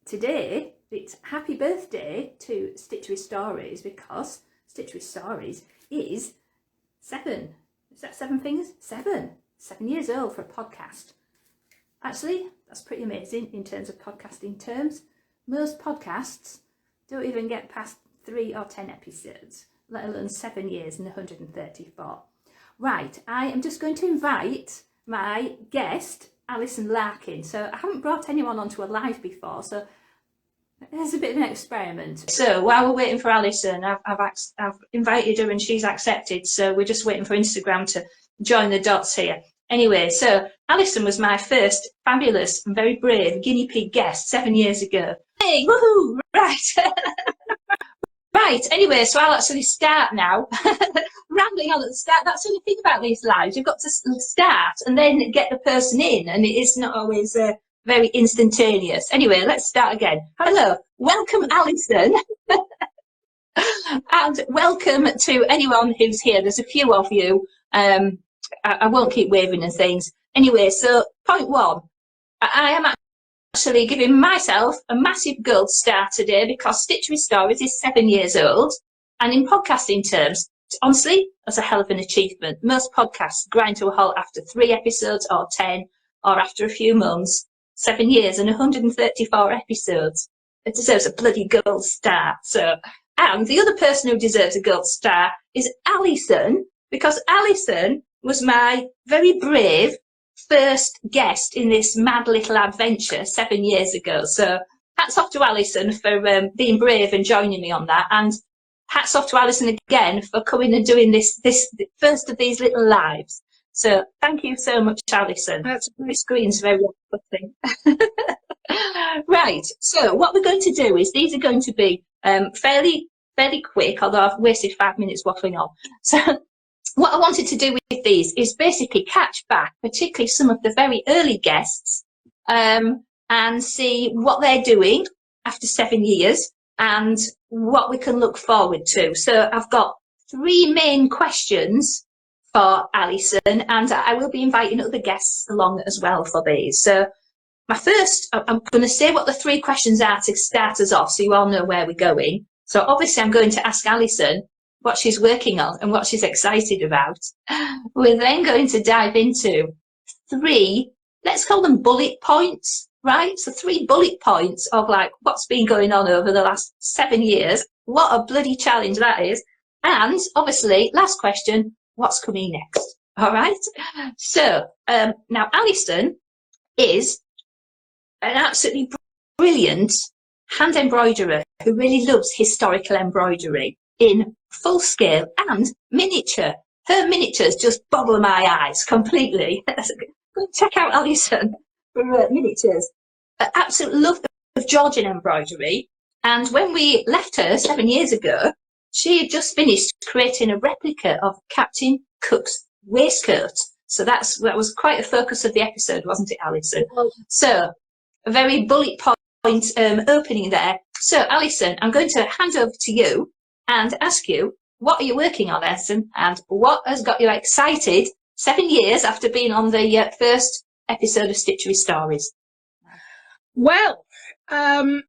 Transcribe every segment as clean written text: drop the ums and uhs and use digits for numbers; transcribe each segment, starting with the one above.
today it's happy birthday to Stitchery Stories, because Stitchery Stories is 7. Is that 7 fingers? 7. 7 years old for a podcast. Actually, that's pretty amazing in terms of podcasting terms. Most podcasts don't even get past 3 or 10 episodes, let alone 7 years and 134. Right, I am just going to invite my guest, Alison Larkin. So I haven't brought anyone onto a live before, so it's a bit of an experiment. So while we're waiting for Alison, I've invited her and she's accepted. So we're just waiting for Instagram to join the dots here. Anyway, so Alison was my first fabulous and very brave guinea pig guest 7 years ago. Hey, woohoo! Right. Right, anyway, so I'll actually start now. Rambling on at the start, that's the only thing about these lives. You've got to start and then get the person in, and it's not always very instantaneous. Anyway, let's start again. Hello, welcome Alison. And welcome to anyone who's here. There's a few of you. I won't keep waving and things. Anyway, so point 1, I am actually giving myself a massive gold star today because Stitchery Stories is 7 years old. And in podcasting terms, honestly, that's a hell of an achievement. Most podcasts grind to a halt after 3 episodes or 10 or after a few months. 7 years and 134 episodes. It deserves a bloody gold star. So, and the other person who deserves a gold star is Alison, because Alison was my very brave first guest in this mad little adventure 7 years ago. So hats off to Alison for being brave and joining me on that, and hats off to Alison again for coming and doing this first of these little lives. So thank you so much, Alison. My screen's very off-putting. Right, so what we're going to do is these are going to be fairly quick, although I've wasted 5 minutes waffling on. So what I wanted to do with these is basically catch back, particularly some of the very early guests, and see what they're doing after 7 years and what we can look forward to. So I've got 3 main questions for Alison, and I will be inviting other guests along as well for these. So my first, I'm going to say what the 3 questions are to start us off so you all know where we're going. So obviously I'm going to ask Alison what she's working on and what she's excited about. We're then going to dive into 3, let's call them bullet points, right? So 3 bullet points of like what's been going on over the last 7 years. What a bloody challenge that is. And obviously, last question, what's coming next? All right. So now Alison is an absolutely brilliant hand embroiderer who really loves historical embroidery in full scale and miniature. Her miniatures just boggle my eyes completely. Go check out Alison for miniatures. Absolute love of Georgian embroidery. And when we left her 7 years ago, she had just finished creating a replica of Captain Cook's waistcoat. So that was quite a focus of the episode, wasn't it, Alison? So a very bullet point opening there. So Alison, I'm going to hand over to you and ask you, what are you working on, Alison, and what has got you excited 7 years after being on the first episode of Stitchery Stories? Well, at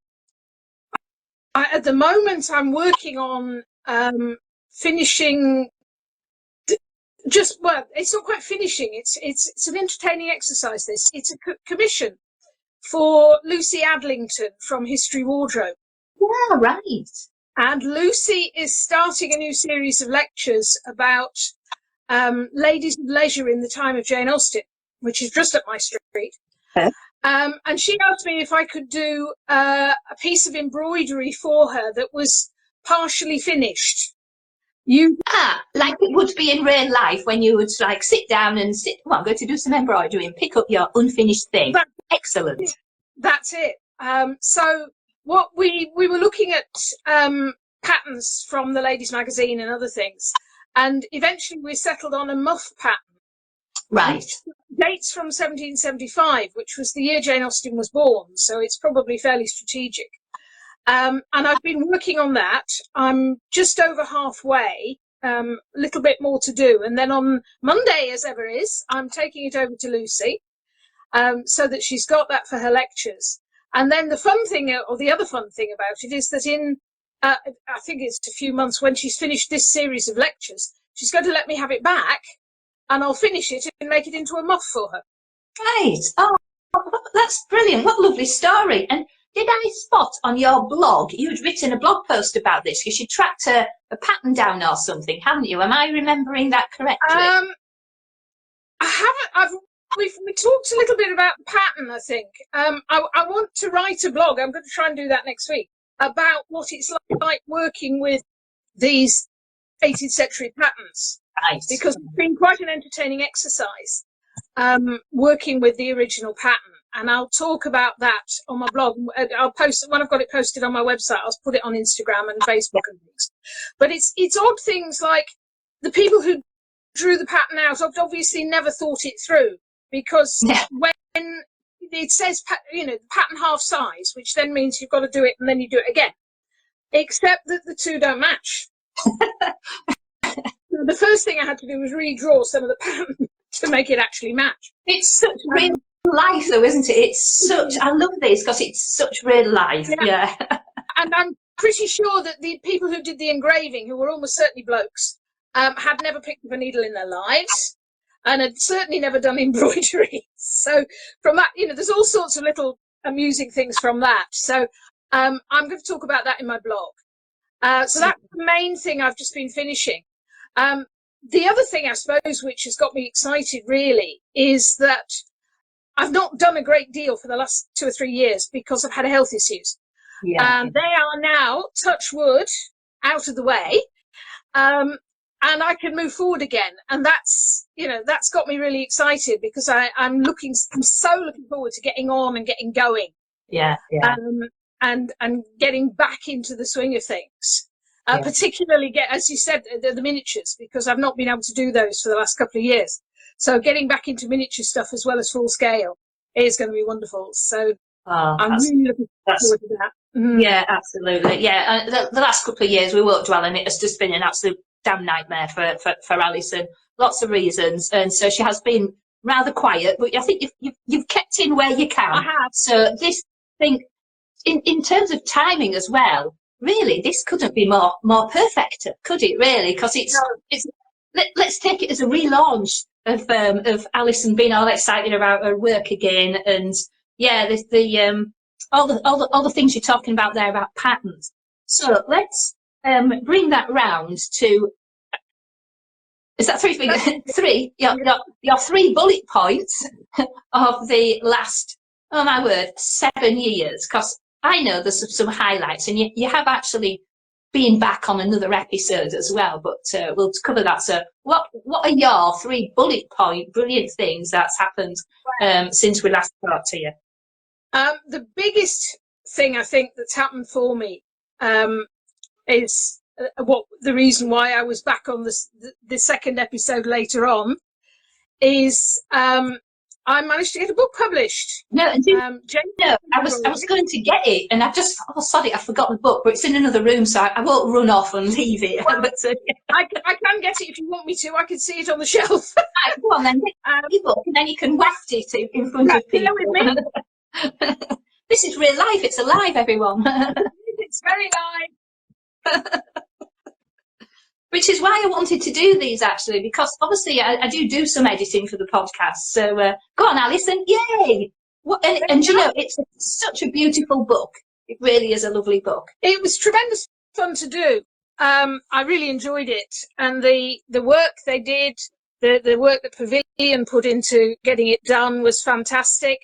the moment I'm working on finishing. Well, it's not quite finishing. It's an entertaining exercise. It's a commission for Lucy Adlington from History Wardrobe. Yeah, right. And Lucy is starting a new series of lectures about ladies of leisure in the time of Jane Austen, which is just up my street. Okay. And she asked me if I could do a piece of embroidery for her that was partially finished. Like it would be in real life when you would like sit down and well, I'm going to do some embroidery and pick up your unfinished thing. Excellent. That's it. So what we were looking at patterns from the Ladies Magazine and other things, and eventually we settled on a muff pattern. Right. Dates from 1775, which was the year Jane Austen was born, so it's probably fairly strategic. And I've been working on that. I'm just over halfway, a little bit more to do. And then on Monday, as ever is, I'm taking it over to Lucy so that she's got that for her lectures. And then the fun thing, or the other fun thing about it, is that I think it's a few months, when she's finished this series of lectures, she's going to let me have it back, and I'll finish it and make it into a muff for her. Right. Oh, that's brilliant. What a lovely story. And did I spot on your blog, you'd written a blog post about this because you tracked a pattern down or something, haven't you? Am I remembering that correctly? I haven't. We talked a little bit about the pattern, I think. I want to write a blog. I'm going to try and do that next week, about what it's like working with these 18th century patterns. Right. Because it's been quite an entertaining exercise, working with the original pattern. And I'll talk about that on my blog. I'll post it when I've got it posted on my website. I'll put it on Instagram and Facebook and things. But it's odd things like the people who drew the pattern out obviously never thought it through, because when it says, pattern half size, which then means you've got to do it and then you do it again, except that the two don't match. The first thing I had to do was redraw some of the pattern to make it actually match. It's such real life, though, isn't it? It's such. I love this because it's such real life. Yeah. And I'm pretty sure that the people who did the engraving, who were almost certainly blokes, had never picked up a needle in their lives, and had certainly never done embroidery. So from that, there's all sorts of little amusing things from that. So I'm going to talk about that in my blog. So that's the main thing I've just been finishing. The other thing, I suppose, which has got me excited really, is that I've not done a great deal for the last 2 or 3 years because I've had health issues. Yeah. And they are now, touch wood, out of the way. And I can move forward again. And that's got me really excited, because I'm so looking forward to getting on and getting going. Yeah. Yeah. And getting back into the swing of things. Particularly, as you said, the miniatures, because I've not been able to do those for the last couple of years. So getting back into miniature stuff as well as full scale is going to be wonderful. So I'm really looking forward to that. Mm. Yeah, absolutely. Yeah, the last couple of years, we won't dwell on it. It's just been an absolute damn nightmare for Alison. Lots of reasons, and so she has been rather quiet. But I think you've kept in where you can. I have. So this thing, in terms of timing as well, really, this couldn't be more perfect, could it? Really, because let's take it as a relaunch of Alison being all excited about her work again, and all the things you're talking about there about patterns. So let's bring that round to. Is that three? Three. Your 3 bullet points of the last, oh my word, 7 years. Because I know there's some highlights, and you have actually been back on another episode as well. But we'll cover that. So, what are your 3 bullet point brilliant things that's happened since we last talked to you? The biggest thing I think that's happened for me is the reason why I was back on the second episode later on is I managed to get a book published. No, I was going to get it, and I just sorry, I forgot the book, but it's in another room, so I won't run off and leave it. Well, but, I can get it if you want me to. I can see it on the shelf. Right, go on then, get your book, and then you can waft it in front of people. With me. This is real life. It's alive, everyone. It's very live. Which is why I wanted to do these, actually, because obviously I do some editing for the podcast. So go on, Alison. Yay! And it's such a beautiful book. It really is a lovely book. It was tremendous fun to do. I really enjoyed it. And the work they did, the work that Pavilion put into getting it done was fantastic.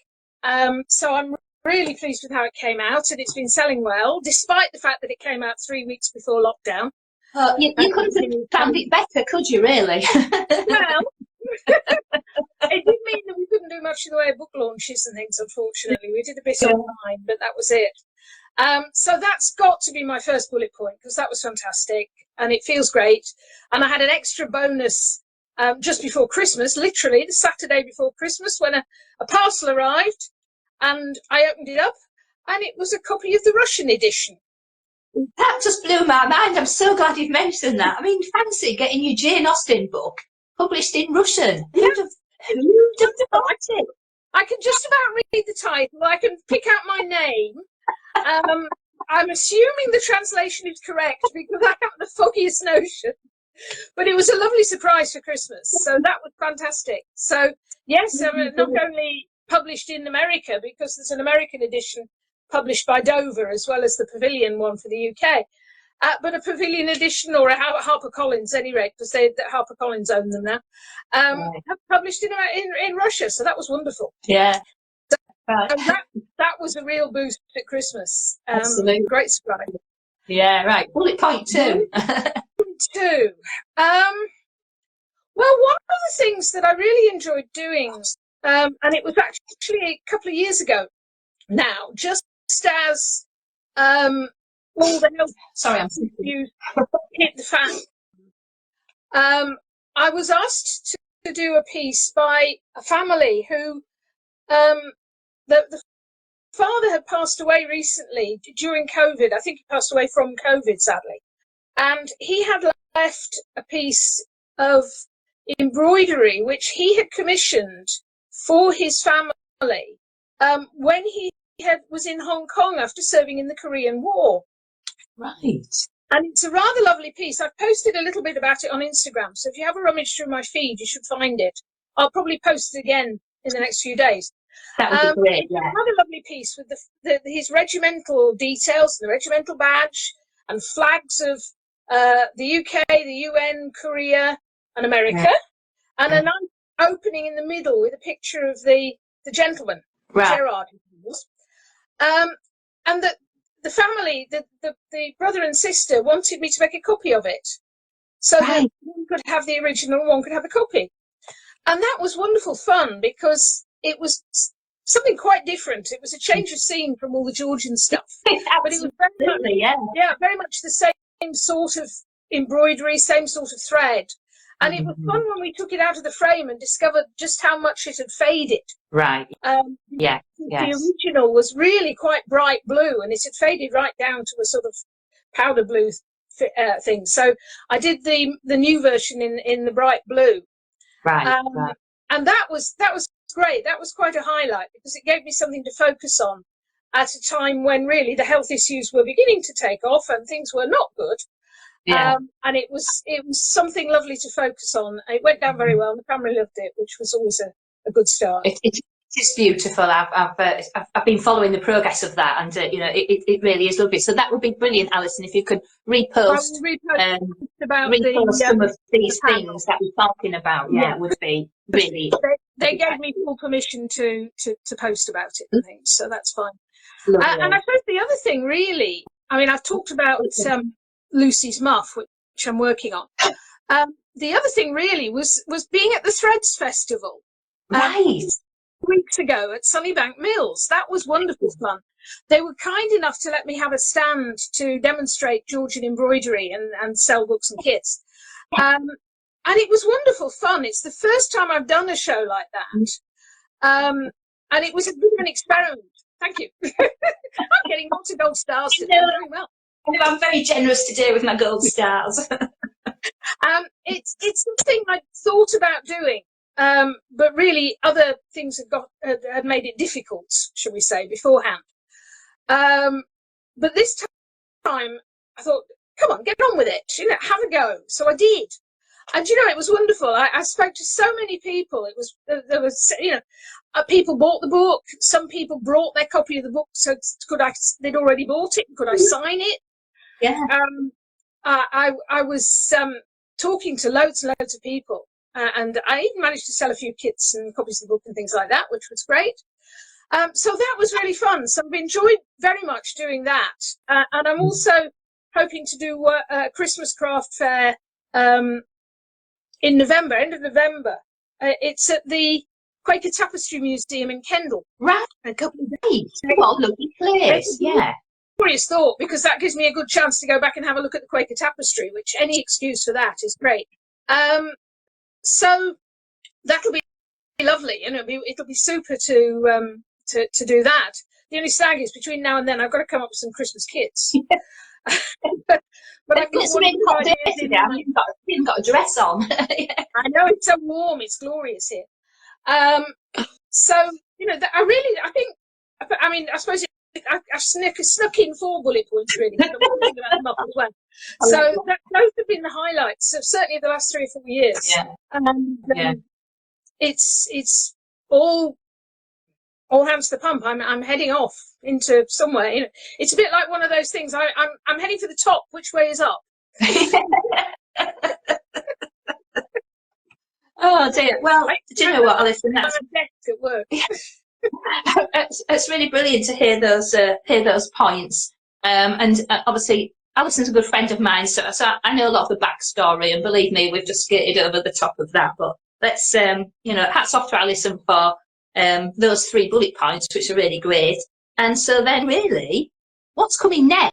So I'm really pleased with how it came out, and it's been selling well, despite the fact that it came out 3 weeks before lockdown. You couldn't have found it better, could you, really? Well, it did mean that we couldn't do much in the way of book launches and things, unfortunately. We did a bit online, but that was it. So that's got to be my first bullet point, because that was fantastic, and it feels great. And I had an extra bonus just before Christmas, literally the Saturday before Christmas, when a parcel arrived, and I opened it up, and it was a copy of the Russian edition. That just blew my mind. I'm so glad you've mentioned that. I mean, fancy getting your Jane Austen book published in Russian. Who'd have thought it? I can just about read the title. I can pick out my name. I'm assuming the translation is correct because I haven't the foggiest notion. But it was a lovely surprise for Christmas, so that was fantastic. So yes, not only published in America, because there's an American edition published by Dover as well as the Pavilion one for the UK, but a Pavilion edition, or a HarperCollins at any rate, because HarperCollins own them now, have published in Russia. So that was wonderful. Yeah. Right. And that was a real boost at Christmas. Absolutely. Great surprise. Yeah, right. Bullet point 2. Two. Well, one of the things that I really enjoyed doing, and it was actually a couple of years ago now, just as all the health issues hit the fan, I was asked to do a piece by a family who the father had passed away recently during COVID. I think he passed away from COVID, sadly. And he had left a piece of embroidery, which he had commissioned for his family when he was in Hong Kong after serving in the Korean War. Right. And it's a rather lovely piece. I've posted a little bit about it on Instagram. So if you have a rummage through my feed, you should find it. I'll probably post it again in the next few days. That would be great. It's another lovely piece with his regimental details, the regimental badge, and flags of the UK, the UN, Korea, and America, and a nice opening in the middle with a picture of the gentleman, Gerard. And the family, the brother and sister, wanted me to make a copy of it, so that one could have the original, one could have a copy, and that was wonderful fun because it was something quite different. It was a change of scene from all the Georgian stuff, but it was very much the same sort of embroidery, same sort of thread. And it was fun when we took it out of the frame and discovered just how much it had faded. Right. The original was really quite bright blue, and it had faded right down to a sort of powder blue thing. So I did the new version in the bright blue. Right. And that was great. That was quite a highlight because it gave me something to focus on at a time when really the health issues were beginning to take off and things were not good. Yeah. And it was something lovely to focus on. It went down very well, and the family loved it, which was always a good start. It is beautiful. I've been following the progress of that, and it really is lovely. So that would be brilliant, Alison, if you could repost some of these things that we're talking about. Yeah, would be really. They gave me full permission to post about it and things, so that's fine. And I suppose the other thing, really, I mean, I've talked about Lucy's muff, which I'm working on. The other thing really was being at the Threads Festival weeks ago at Sunnybank Mills. That was wonderful fun. They were kind enough to let me have a stand to demonstrate Georgian embroidery and sell books and kits. And it was wonderful fun. It's the first time I've done a show like that. And it was a bit of an experiment. Thank you. I'm getting lots of gold stars today. Very well. I'm very generous today with my gold stars. It's something I thought about doing, but really other things had made it difficult, shall we say, beforehand. But this time I thought, come on, get on with it, have a go. So I did. And, it was wonderful. I spoke to so many people. There was, people bought the book. Some people brought their copy of the book. So they'd already bought it. Could I sign it? Yeah. I was talking to loads and loads of people, and I even managed to sell a few kits and copies of the book and things like that, which was great. So that was really fun. So I've enjoyed very much doing that, and I'm also hoping to do a Christmas craft fair in November, end of November. It's at the Quaker Tapestry Museum in Kendal. Right. A couple of days. What a lovely place. Yeah. Glorious thought, because that gives me a good chance to go back and have a look at the Quaker tapestry, which any excuse for that is great. So that'll be lovely, and it'll be super to do that. The only snag is between now and then I've got to come up with some Christmas kits. but I've got some hot days today. You've got a dress on. I know, it's so warm, it's glorious here. So, you know, I think, I mean, I suppose I snuck in 4 bullet points, really, but I'm thinking about them up as well. So those have been the highlights of certainly the last 3 or 4 years. Yeah. And it's all hands to the pump. I'm heading off into somewhere. You know, it's a bit like one of those things. I'm heading for the top. Which way is up? Oh dear. Well, do you know what, Alison? That's at work. it's really brilliant to hear those points. And obviously, Alison's a good friend of mine, so I know a lot of the backstory. And believe me, we've just skated over the top of that. But let's, hats off to Alison for those 3 bullet points, which are really great. And so then, really, what's coming next?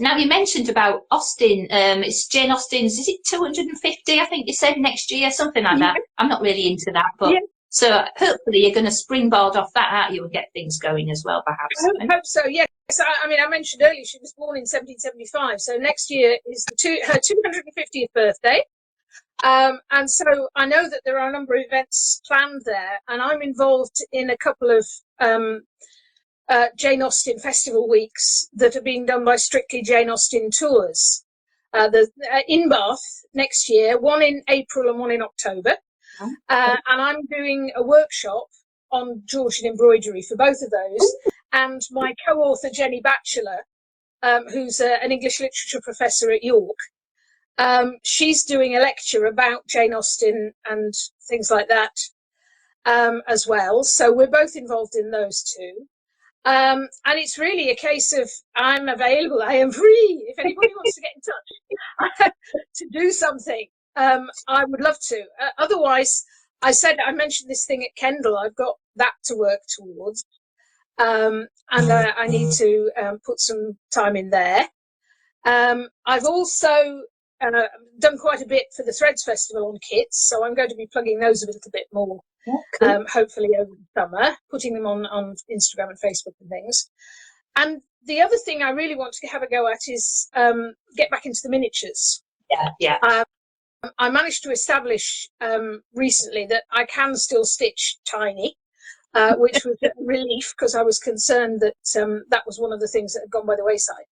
Now, you mentioned about Austen. It's Jane Austen's, is it 250? I think you said next year, something like that. I'm not really into that, but so hopefully you're going to springboard off that, aren't you, and get things going as well, perhaps. I hope so, yes. I mean, I mentioned earlier she was born in 1775, so next year is her 250th birthday. And so I know that there are a number of events planned there, and I'm involved in a couple of Jane Austen festival weeks that are being done by Strictly Jane Austen Tours. In Bath next year, one in April and one in October. And I'm doing a workshop on Georgian embroidery for both of those. And my co-author, Jenny Batchelor, who's an English literature professor at York, she's doing a lecture about Jane Austen and things like that as well. So we're both involved in those 2. And it's really a case of I'm available, I am free. If anybody wants to get in touch to do something, I would love to. Otherwise, I mentioned this thing at Kendal. I've got that to work towards. And I need to put some time in there. I've also done quite a bit for the Threads Festival on kits, so I'm going to be plugging those a little bit more. Cool. Hopefully over the summer, putting them on Instagram and Facebook and things. And the other thing I really want to have a go at is get back into the miniatures. I managed to establish recently that I can still stitch tiny, which was a relief because I was concerned that that was one of the things that had gone by the wayside.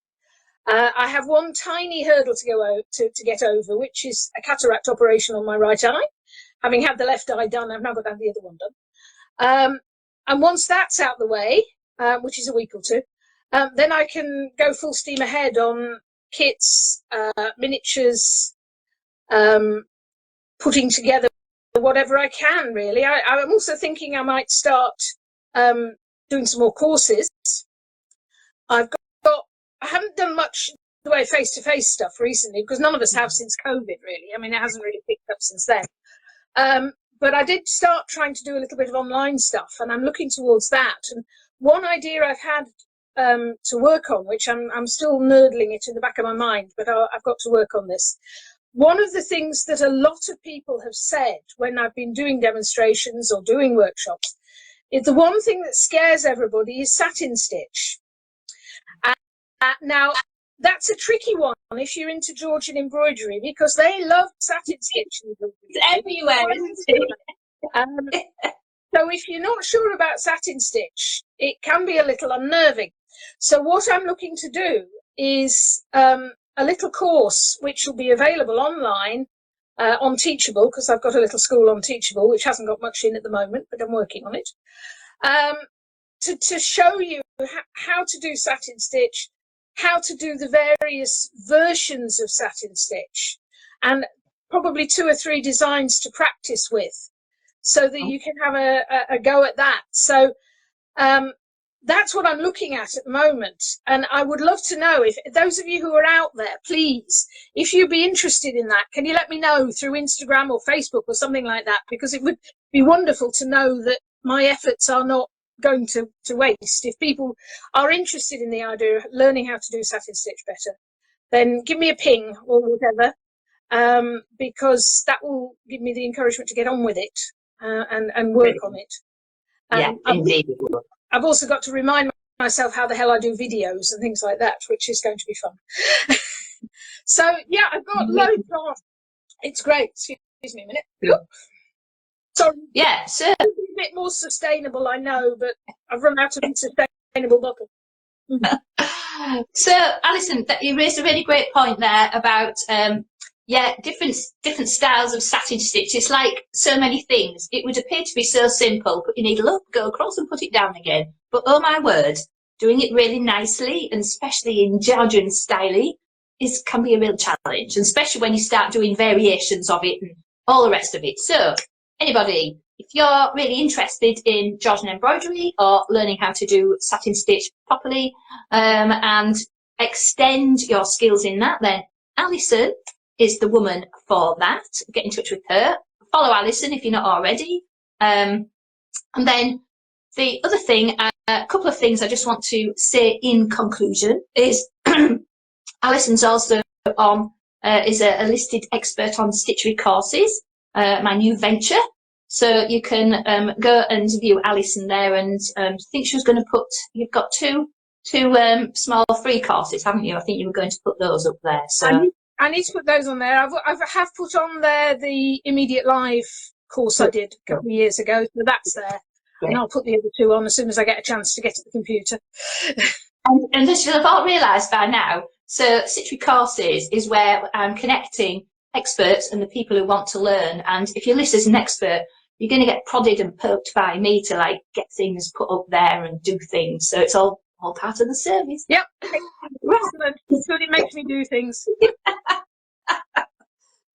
I have one tiny hurdle to go to get over, which is a cataract operation on my right eye. Having had the left eye done, I've now got to have the other one done. And once that's out the way, which is a week or 2, then I can go full steam ahead on kits, miniatures, putting together whatever I can, really. I'm also thinking I might start doing some more courses. I haven't done much the way face-to-face stuff recently, because none of us have since COVID, really. I mean, it hasn't really picked up since then. But I did start trying to do a little bit of online stuff, and I'm looking towards that. And one idea I've had to work on, which I'm still nerdling it in the back of my mind, but I've got to work on this. One of the things that a lot of people have said when I've been doing demonstrations or doing workshops is the one thing that scares everybody is satin stitch. Now, that's a tricky one if you're into Georgian embroidery, because they love satin stitch. It's everywhere, isn't it? So if you're not sure about satin stitch, it can be a little unnerving. So what I'm looking to do is a little course which will be available online on Teachable, because I've got a little school on Teachable, which hasn't got much in at the moment, but I'm working on it, to show you how to do satin stitch, how to do the various versions of satin stitch, and probably 2 or 3 designs to practice with, so that you can have a go at that. So that's what I'm looking at the moment. And I would love to know, if those of you who are out there, please, if you'd be interested in that, can you let me know through Instagram or Facebook or something like that? Because it would be wonderful to know that my efforts are not going to waste. If people are interested in the idea of learning how to do satin stitch better, then give me a ping or whatever, because that will give me the encouragement to get on with it and work on it. Yeah, indeed. I've also got to remind myself how the hell I do videos and things like that, which is going to be fun. So yeah, I've got loads on. It's great. Excuse me a minute. Yeah. Sorry, Yeah, so a bit more sustainable, I know, but I've run out of sustainable bottle. so Alison, you raised a really great point there about different styles of satin stitch. It's like so many things. It would appear to be so simple, put your needle up, go across and put it down again. But oh my word, doing it really nicely, and especially in Georgian style, can be a real challenge, and especially when you start doing variations of it and all the rest of it. So anybody, if you're really interested in Georgian embroidery or learning how to do satin stitch properly and extend your skills in that, then Alison is the woman for that. Get in touch with her. Follow Alison if you're not already. And then the other thing, a couple of things I just want to say in conclusion is Alison's also is a listed expert on stitchery courses, my new venture. So you can go and view Alison there, and I think she was going to put, you've got two small free courses, haven't you? I think you were going to put those up there. So I need to put those on there. I have put on there the immediate live course I did a couple of years ago, so that's there. Great. And I'll put the other two on as soon as I get a chance to get to the computer. And as you'll have all realised by now, so Stitchery Courses is where I'm connecting experts and the people who want to learn. And if you list as an expert, you're going to get prodded and poked by me to like get things put up there and do things. So it's all part of the service. Yep. Excellent. It's good. It makes me do things.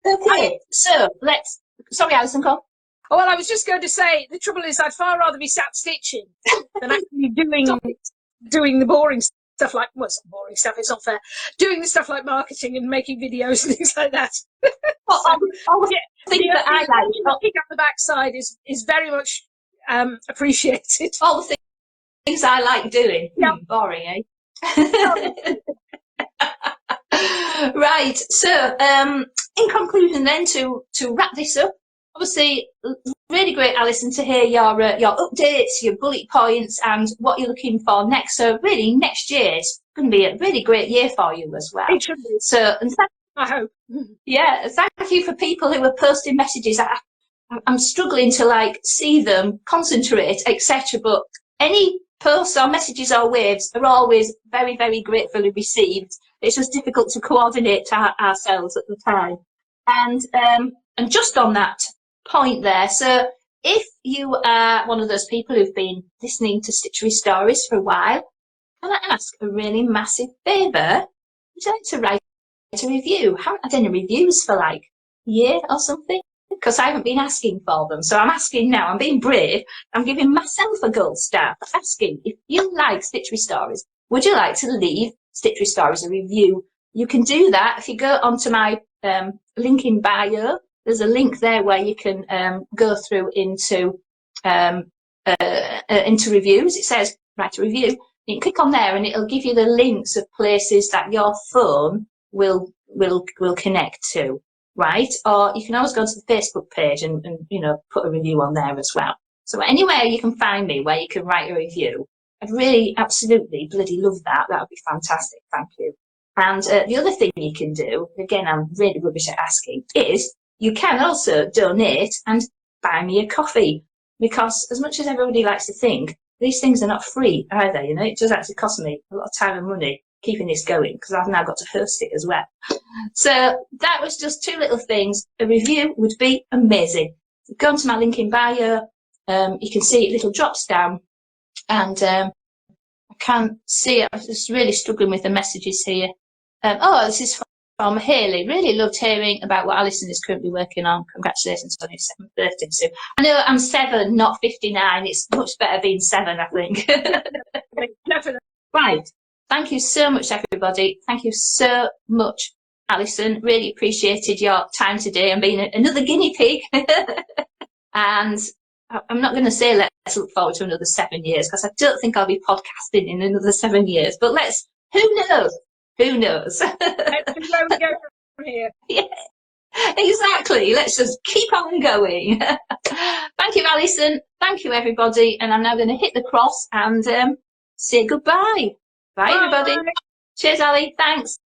Okay, so sorry, Alison, go on. Oh, well, I was just going to say, the trouble is I'd far rather be sat stitching than actually doing the boring stuff like, well, it's not boring stuff, it's not fair, doing the stuff like marketing and making videos and things like that. Well, thing that I like, picking up the backside is very much appreciated. All the things I like doing. Yeah. Boring, eh? Right. So, in conclusion, then to wrap this up, obviously, really great, Alison, to hear your updates, your bullet points, and what you're looking for next. So, really, next year is going to be a really great year for you as well. It should be. So, and I hope. Yeah, thank you for people who are posting messages. I'm struggling to like see them, concentrate, etc. But any posts or messages or waves are always very, very gratefully received. It's just difficult to coordinate ourselves at the time. And just on that point there, so if you are one of those people who've been listening to Stitchery Stories for a while, can I ask a really massive favour? Would you like to write a review? I haven't had any reviews for like a year or something, because I haven't been asking for them. So I'm asking now. I'm being brave. I'm giving myself a gold star for asking. If you like Stitchery Stories, would you like to leave Stitchery Stories a review? You can do that if you go onto my link in bio. There's a link there where you can go through into reviews. It says write a review. You can click on there and it'll give you the links of places that your phone will connect to, right? Or you can always go to the Facebook page and put a review on there as well. So anywhere you can find me where you can write a review, I'd really absolutely bloody love that. That would be fantastic. Thank you. And the other thing you can do, again, I'm really rubbish at asking, is you can also donate and buy me a coffee, because as much as everybody likes to think, these things are not free either. It does actually cost me a lot of time and money keeping this going, because I've now got to host it as well. So that was just two little things. A review would be amazing. Go onto my link in bio. You can see it little drops down, and I can't see it. I'm just really struggling with the messages here. This is from Haley. Really loved hearing about what Alison is currently working on. Congratulations on your 7th birthday soon. I know I'm 7, not 59. It's much better being 7, I think. Definitely. Right. Thank you so much, everybody. Thank you so much, Alison. Really appreciated your time today and being another guinea pig. And I'm not going to say let's look forward to another 7 years, because I don't think I'll be podcasting in another 7 years. But who knows? Who knows? Let's see where we go from here. Yeah, exactly. Let's just keep on going. Thank you, Alison. Thank you, everybody. And I'm now going to hit the cross and say goodbye. Bye, everybody. Cheers, Ali. Thanks.